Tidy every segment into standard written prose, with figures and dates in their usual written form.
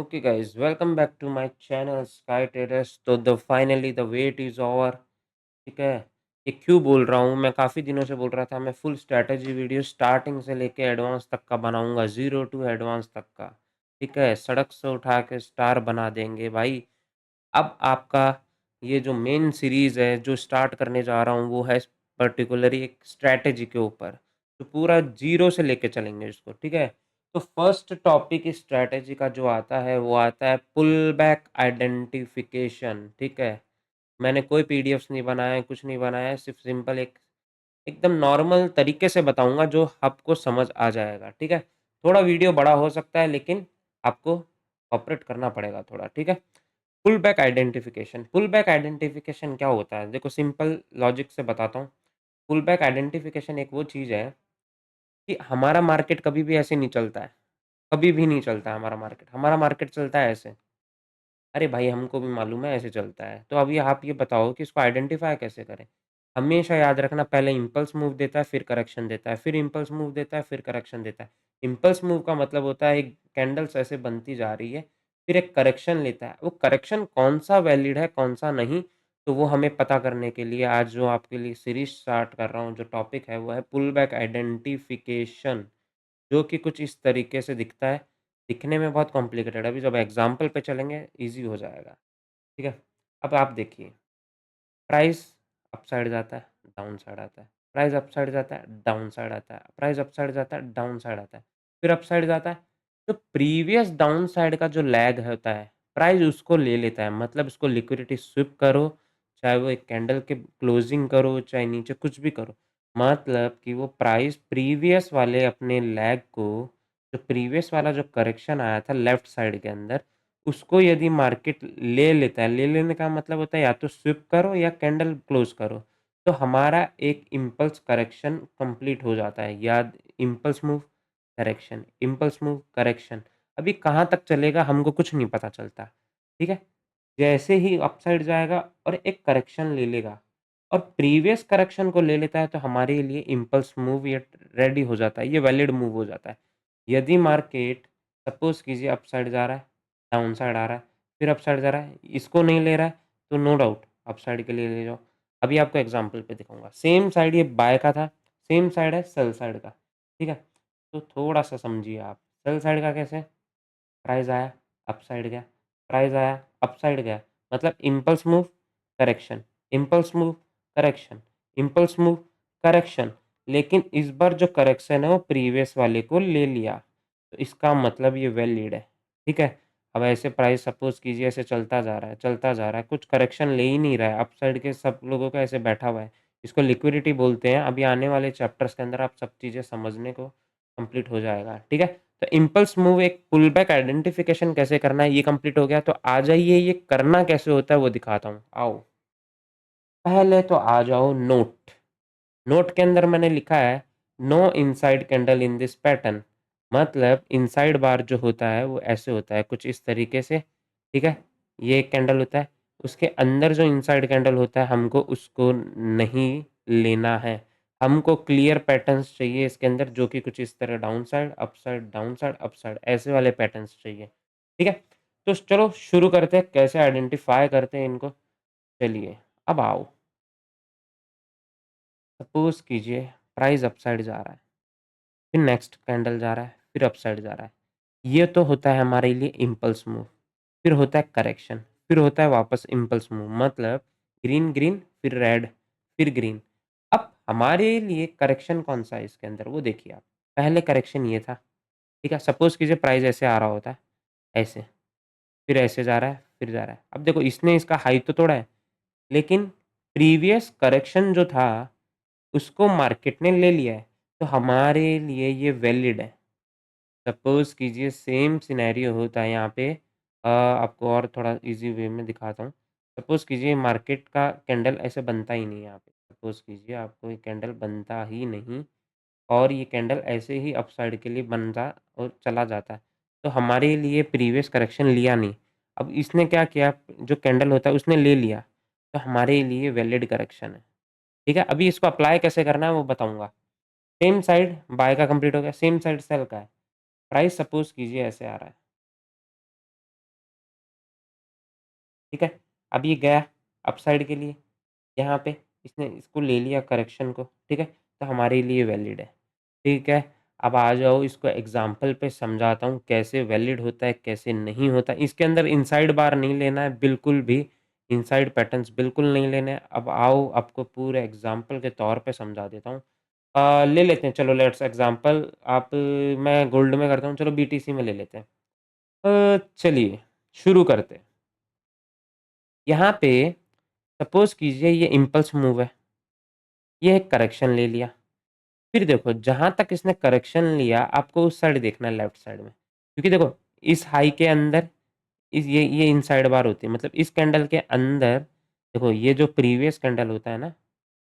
Okay, guys, welcome back to my channel Sky Traders. तो the finally the wait is over. ठीक है। ये क्यों बोल रहा हूँ, मैं काफ़ी दिनों से बोल रहा था मैं फुल स्ट्रैटेजी वीडियो स्टार्टिंग से लेके एडवांस तक का बनाऊंगा, जीरो टू एडवांस तक का। ठीक है, सड़क से उठा के स्टार बना देंगे भाई। अब आपका ये जो मेन सीरीज़ है जो स्टार्ट करने जा रहा हूँ वो है पर्टिकुलरली एक स्ट्रैटेजी के ऊपर। तो पूरा ज़ीरो से लेके चलेंगे इसको, ठीक है? तो फर्स्ट टॉपिक इस स्ट्रैटेजी का जो आता है वो आता है पुल बैक आइडेंटिफिकेशन, ठीक है? मैंने कोई पीडीएफ्स नहीं बनाया है, कुछ नहीं बनाया है, सिर्फ़ सिंपल एक एकदम नॉर्मल तरीके से बताऊँगा जो आपको समझ आ जाएगा, ठीक है? थोड़ा वीडियो बड़ा हो सकता है लेकिन आपको कोऑपरेट करना पड़ेगा थोड़ा, ठीक है? पुल बैक आइडेंटिफिकेशन क्या होता है? देखो सिंपल लॉजिक से बताता हूँ। पुल बैक आइडेंटिफिकेशन एक वो चीज़ है कि हमारा मार्केट कभी भी ऐसे नहीं चलता है, कभी भी नहीं चलता है हमारा मार्केट चलता है ऐसे। अरे भाई हमको भी मालूम है ऐसे चलता है। तो अभी आप ये बताओ कि इसको आइडेंटिफ़ाई कैसे करें? हमेशा याद रखना, पहले इम्पल्स मूव देता है, फिर करेक्शन देता है, फिर इम्पल्स मूव देता है, फिर करेक्शन देता है। इम्पल्स मूव का मतलब होता है एक कैंडल्स ऐसे बनती जा रही है, फिर एक करेक्शन लेता है। वो करेक्शन कौन-सा वैलिड है, कौन-सा नहीं, तो वो हमें पता करने के लिए आज जो आपके लिए सीरीज़ स्टार्ट कर रहा हूँ, जो टॉपिक है वो है पुल बैक आइडेंटिफिकेशन, जो कि कुछ इस तरीके से दिखता है। दिखने में बहुत कॉम्प्लिकेटेड है, अभी जब एग्ज़ाम्पल पे चलेंगे ईज़ी हो जाएगा, ठीक है? अब आप देखिए, प्राइस अप साइड जाता है, डाउन साइड आता है, प्राइस अप साइड जाता है, डाउन साइड आता है, प्राइस अप साइड जाता है, डाउन साइड आता है, फिर अप साइड जाता है। तो प्रीवियस डाउन साइड का जो लैग होता है, प्राइस उसको ले लेता है, मतलब इसको लिक्विडिटी स्विप करो, चाहे वो एक कैंडल के क्लोजिंग करो, चाहे नीचे कुछ भी करो। मतलब कि वो प्राइस प्रीवियस वाले अपने लैग को, जो प्रीवियस वाला जो करेक्शन आया था लेफ्ट साइड के अंदर, उसको यदि मार्केट ले लेता है, ले लेने का मतलब होता है या तो स्विप करो या कैंडल क्लोज़ करो। तो हमारा एक इम्पल्स करेक्शन कंप्लीट हो जाता है। याद, impulse move, correction, impulse move, correction. अभी कहाँ तक चलेगा हमको कुछ नहीं पता चलता, ठीक है? जैसे ही अपसाइड जाएगा और एक करेक्शन ले लेगा और प्रीवियस करेक्शन को ले लेता है तो हमारे लिए इम्पल्स मूव ये रेडी हो जाता है, ये वैलिड मूव हो जाता है। यदि मार्केट सपोज़ कीजिए अपसाइड जा रहा है, डाउन साइड आ रहा है, फिर अपसाइड जा रहा है, इसको नहीं ले रहा है, तो नो डाउट अपसाइड के लिए ले जाओ। अभी आपको एग्ज़ाम्पल पे दिखाऊँगा। सेम साइड ये बाय का था, सेम साइड है सेल साइड का, ठीक है? तो थोड़ा-सा समझिए आप। सेल साइड का कैसे? प्राइस आया, अपसाइड गया, प्राइस आया, अपसाइड गया, मतलब impulse move, correction, impulse move, correction, impulse move, correction. लेकिन इस बार जो करेक्शन है वो प्रीवियस वाले को ले लिया, तो इसका मतलब ये वैलिड है, ठीक है? अब ऐसे प्राइस सपोज़ कीजिए ऐसे चलता जा रहा है, चलता जा रहा है, कुछ करेक्शन ले ही नहीं रहा है, अपसाइड के सब लोगों का ऐसे बैठा हुआ है। इसको लिक्विडिटी बोलते हैं। अभी आने वाले चैप्टर्स के अंदर आप सब चीज़ें समझने को कंप्लीट हो जाएगा, ठीक है? तो इम्पल्स मूव एक पुल बैक आइडेंटिफिकेशन कैसे करना है ये कंप्लीट हो गया। तो आ जाइए ये करना कैसे होता है वो दिखाता हूँ, आओ। पहले तो आ जाओ नोट। नोट के अंदर मैंने लिखा है no inside candle in this pattern, मतलब इनसाइड बार जो होता है वो ऐसे होता है कुछ इस तरीके से, ठीक है? ये एक कैंडल होता है, उसके अंदर जो इनसाइड कैंडल होता है हमको उसको नहीं लेना है। हमको क्लियर पैटर्न्स चाहिए इसके अंदर जो कि कुछ इस तरह down side, up side, down side, up side ऐसे वाले पैटर्न्स चाहिए, ठीक है? तो चलो शुरू करते हैं, कैसे आइडेंटिफ़ाई करते हैं इनको। चलिए, अब आओ। सपोज़ कीजिए प्राइस अप साइड जा रहा है। फिर नेक्स्ट कैंडल जा रहा है, फिर अपसाइड जा रहा है। ये तो होता है हमारे लिए इम्पल्स मूव। फिर होता है करेक्शन, फिर होता है वापस इम्पल्स मूव, मतलब ग्रीन, ग्रीन, फिर रेड, फिर ग्रीन। अब हमारे लिए करेक्शन कौन-सा है इसके अंदर वो देखिए आप। पहले करेक्शन ये था, ठीक है? सपोज़ कीजिए प्राइस ऐसे आ रहा होता है, ऐसे, फिर ऐसे जा रहा है, फिर जा रहा है। अब देखो इसने इसका हाई तो तोड़ा है, लेकिन प्रीवियस करेक्शन जो था, उसको मार्केट ने ले लिया है, तो हमारे लिए ये वैलिड है। सपोज़ कीजिए सेम सिनेरियो होता है यहाँ पे। आपको और थोड़ा ईज़ी वे में दिखाता हूँ। सपोज़ कीजिए मार्केट का कैंडल ऐसे बनता ही नहीं है यहाँ पे। सपोज़ कीजिए आपको ये कैंडल बनता ही नहीं और ये कैंडल ऐसे ही अपसाइड के लिए बनता और चला जाता है। तो हमारे लिए प्रीवियस करेक्शन लिया नहीं। अब इसने क्या किया, जो कैंडल होता है उसने ले लिया, तो हमारे लिए वैलिड करेक्शन है। ठीक है? अभी इसको अप्लाई कैसे करना है वो बताऊँगा। सेम साइड बाय का कंप्लीट हो गया, सेम साइड सेल का है। प्राइस सपोज़ कीजिए ऐसे आ रहा है, ठीक है? अब ये गया अपसाइड के लिए, यहाँ पे इसने इसको ले लिया करेक्शन को, ठीक है? तो हमारे लिए वैलिड है, ठीक है? अब आ जाओ इसको एग्ज़ाम्पल पे समझाता हूँ कैसे वैलिड होता है, कैसे नहीं होता। इसके अंदर इनसाइड बार नहीं लेना है बिल्कुल भी, इनसाइड पैटर्न्स बिल्कुल नहीं लेने हैं। अब आओ आपको पूरे एग्ज़ाम्पल के तौर पे समझा देता हूँ। ले लेते हैं चलो लेट्स एग्ज़ाम्पल मैं गोल्ड में करता हूँ, चलो बीटीसी में ले लेते हैं। चलिए शुरू करते हैं। यहाँ पे सपोज़ कीजिए ये इम्पल्स मूव है, ये एक करेक्शन ले लिया। फिर देखो जहाँ तक इसने करेक्शन लिया आपको उस साइड देखना है लेफ्ट साइड में। क्योंकि देखो इस हाई के अंदर इस ये इनसाइड बार होती है मतलब इस कैंडल के अंदर देखो ये जो प्रीवियस कैंडल होता है ना,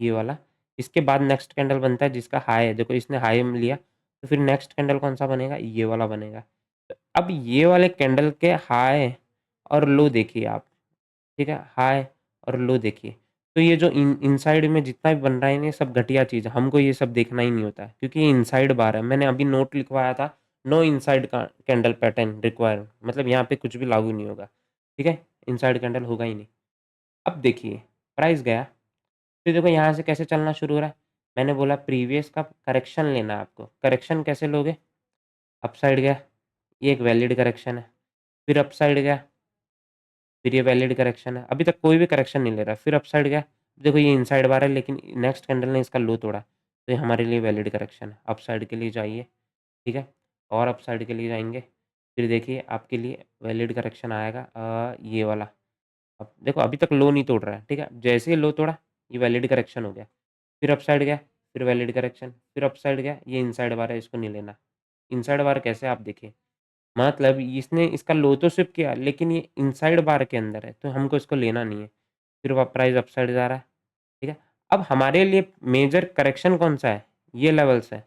ये वाला, इसके बाद नेक्स्ट कैंडल बनता है जिसका हाई है। देखो इसने हाई में लिया तो फिर नेक्स्ट कैंडल कौन-सा बनेगा? ये वाला बनेगा। तो अब ये वाले कैंडल के हाई और लो देखिए आप। ठीक है? हाई और लो देखिए। तो ये जो इनसाइड में जितना भी बन रहा है ना ये सब घटिया चीज़ है, हमको ये सब देखना ही नहीं होता है क्योंकि ये इनसाइड बार है। मैंने अभी नोट लिखवाया था नो इनसाइड का कैंडल पैटर्न रिक्वायर्ड मतलब यहाँ पे कुछ भी लागू नहीं होगा। ठीक है? इनसाइड कैंडल होगा ही नहीं। अब देखिए प्राइस गया, फिर देखो यहाँ से कैसे चलना शुरू हो रहा है। मैंने बोला प्रीवियस का करेक्शन लेना है आपको। करेक्शन कैसे लोगे? अपसाइड गया, ये एक वैलिड करेक्शन है। फिर अपसाइड गया, फिर ये वैलिड करेक्शन है। अभी तक कोई भी करेक्शन नहीं ले रहा। फिर अपसाइड गया, देखो ये इनसाइड बार है लेकिन नेक्स्ट कैंडल ने इसका लो तोड़ा, तो ये हमारे लिए वैलिड करेक्शन है। अपसाइड के लिए जाइए, ठीक है? और अपसाइड के लिए जाएँगे, फिर देखिए आपके लिए वैलिड करेक्शन आएगा ये वाला। अब देखो अभी तक लो नहीं तोड़ रहा है, ठीक है? जैसे ही लो तोड़ा, ये वैलिड करेक्शन हो गया। फिर अपसाइड गया, फिर वैलिड करेक्शन, फिर अपसाइड गया, ये इनसाइड बार है इसको नहीं लेना। इनसाइड बार कैसे आप देखिए, मतलब इसने इसका लो तो स्विप किया लेकिन ये इनसाइड बार के अंदर है, तो हमको इसको लेना नहीं है। फिर वो प्राइस अपसाइड जा रहा है, ठीक है? अब हमारे लिए मेजर करेक्शन कौन-सा है? ये लेवल्स है।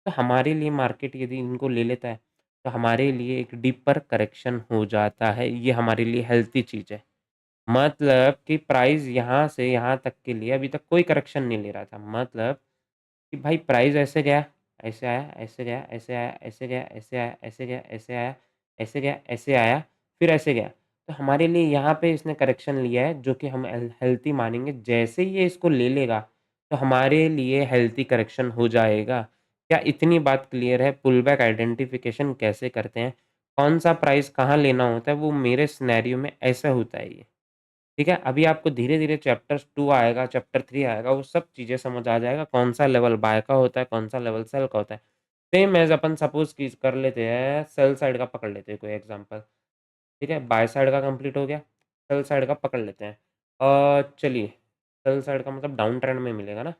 तो हमारे लिए मार्केट यदि इनको ले लेता है, तो हमारे लिए एक डीपर करेक्शन हो जाता है। ये हमारे लिए हेल्थी चीज़ है। मतलब कि प्राइस यहाँ से यहाँ तक के लिए अभी तक कोई करेक्शन नहीं ले रहा था। मतलब कि भाई प्राइस ऐसे गया, ऐसे आया, ऐसे गया, ऐसे आया, ऐसे गया, ऐसे आया, ऐसे गया, ऐसे आया, ऐसे गया, ऐसे आया, फिर ऐसे गया। तो हमारे लिए यहाँ पे इसने करेक्शन लिया है जो कि हम हेल्थी मानेंगे। जैसे ही ये इसको ले लेगा, तो हमारे लिए हेल्थी करेक्शन हो जाएगा। क्या इतनी बात क्लियर है? पुल बैक आइडेंटिफिकेशन कैसे करते हैं? कौन-सा प्राइस कहाँ लेना होता है? वो मेरे सिनेरियो में ऐसा होता है ये। ठीक है? अभी आपको धीरे-धीरे चैप्टर 2 आएगा, चैप्टर 3 आएगा, वो सब चीज़ें समझ आ जाएगा, कौन-सा लेवल बाय का होता है, कौन-सा लेवल सेल का होता है। सेम एज़ अपन सपोज़ की कर लेते हैं, सेल साइड का पकड़ लेते हैं कोई एग्ज़ाम्पल, ठीक है? बाय साइड का कंप्लीट हो गया, सेल साइड का पकड़ लेते हैं। चलिए, सेल साइड का मतलब डाउन ट्रेंड में मिलेगा ना?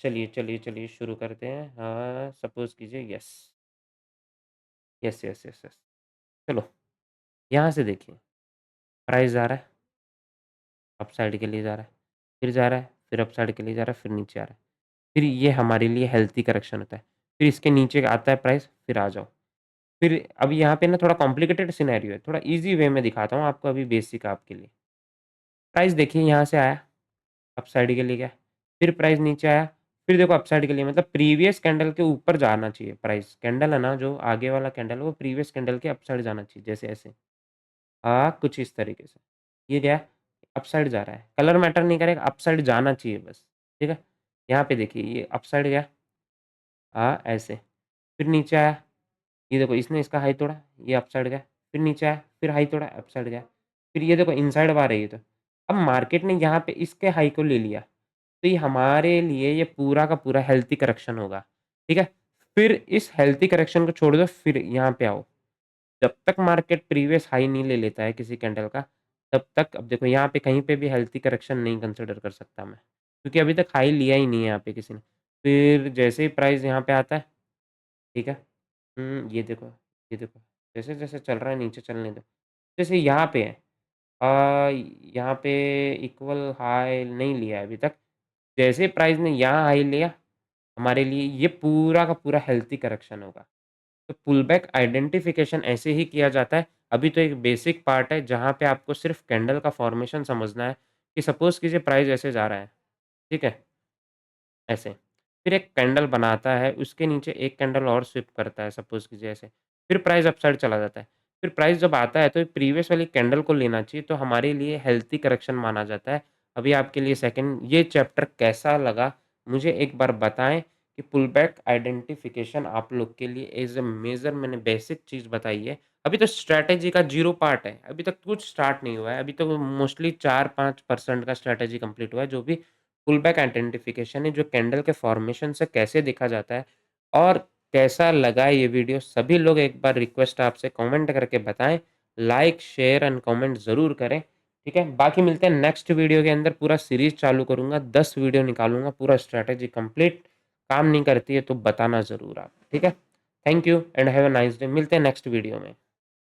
चलिए शुरू करते हैं। सपोज़ कीजिए यस, यस। चलो, यहाँ से देखिए, प्राइस जा रहा है, अपसाइड के लिए जा रहा है, फिर जा रहा है, फिर अपसाइड के लिए जा रहा है, फिर नीचे आ रहा है। फिर ये हमारे लिए हेल्थी करेक्शन होता है। फिर इसके नीचे आता है प्राइस, फिर आ जाओ। फिर अब यहाँ पे ना थोड़ा कॉम्प्लिकेटेड सिनेरियो है, थोड़ा ईज़ी वे में दिखाता हूँ आपको अभी बेसिक आपके लिए। प्राइस देखिए यहाँ से आया, अपसाइड के लिए गया, फिर प्राइस नीचे आया, फिर देखो अपसाइड के लिए मतलब प्रीवियस कैंडल के ऊपर जाना चाहिए प्राइस। कैंडल है ना जो आगे वाला कैंडल है वो प्रीवियस कैंडल के अपसाइड जाना चाहिए, जैसे ऐसे। कुछ इस तरीके से। ये गया, अपसाइड जा रहा है। कलर मैटर नहीं करेगा, अपसाइड जाना चाहिए बस, ठीक है? यहाँ पे देखिए ये अपसाइड गया, ऐसे। फिर नीचे आया, ये देखो इसने इसका हाई तोड़ा, ये अपसाइड गया, फिर नीचे आया, फिर हाई तोड़ा, अपसाइड गया। फिर ये देखो इनसाइड बार है ये तो। अब मार्केट ने यहाँ पे इसके हाई को ले लिया, तो ये हमारे लिए ये पूरा का पूरा हेल्थी करेक्शन होगा, ठीक है? फिर इस हेल्थी करेक्शन को छोड़ दो, फिर यहाँ पे आओ। जब तक मार्केट प्रीवियस हाई नहीं ले लेता है किसी कैंडल का, तब तक अब देखो यहाँ पे कहीं पे भी हेल्थी करेक्शन नहीं कंसिडर कर सकता मैं, क्योंकि अभी तक हाई लिया ही नहीं है यहाँ पे किसी ने। फिर जैसे ही प्राइस यहाँ पे आता है, ठीक है? ये देखो, जैसे-जैसे चल रहा है नीचे चलने दो। जैसे यहाँ पे है अ, यहाँ पे इक्वल हाई नहीं लिया है अभी तक। जैसे प्राइस ने यहाँ हाई लिया, हमारे लिए ये पूरा का पूरा हेल्थी करेक्शन होगा। तो पुल बैक आइडेंटिफिकेशन ऐसे ही किया जाता है। अभी तो एक बेसिक पार्ट है जहाँ पे आपको सिर्फ़ कैंडल का फॉर्मेशन समझना है कि सपोज़ कीजिए प्राइस ऐसे जा रहा है, ठीक है? ऐसे। फिर एक कैंडल बनाता है, उसके नीचे एक कैंडल और स्विप करता है सपोज़ कीजिए ऐसे। फिर प्राइस अपसाइड चला जाता है। फिर प्राइस जब आता है तो प्रीवियस वाली कैंडल को लेना चाहिए, तो हमारे लिए हेल्थी करेक्शन माना जाता है। अभी आपके लिए सेकंड ये चैप्टर कैसा लगा मुझे एक बार बताएँ कि पुल बैक आइडेंटिफिकेशन आप लोग के लिए एज़ अ मेजर मैंने बेसिक चीज़ बताई है। अभी तो स्ट्रैटेजी का 0 पार्ट है, अभी तक कुछ स्टार्ट नहीं हुआ है, अभी तो मोस्टली 4-5% का स्ट्रैटेजी कंप्लीट हुआ है, जो भी पुल बैक आइडेंटिफिकेशन है, जो कैंडल के फॉर्मेशन से कैसे देखा जाता है और कैसा लगा ये वीडियो, सभी लोग एक बार रिक्वेस्ट आपसे कमेंट करके बताएँ। लाइक, शेयर एंड कमेंट ज़रूर करें, ठीक है? बाकी मिलते हैं नेक्स्ट वीडियो के अंदर, पूरा सीरीज़ चालू करूँगा, 10 वीडियो निकालूँगा, पूरा स्ट्रैटेजी कंप्लीट। काम नहीं करती है तो बताना ज़रूर आप, ठीक है? Thank you and have a nice day. मिलते हैं नेक्स्ट वीडियो में।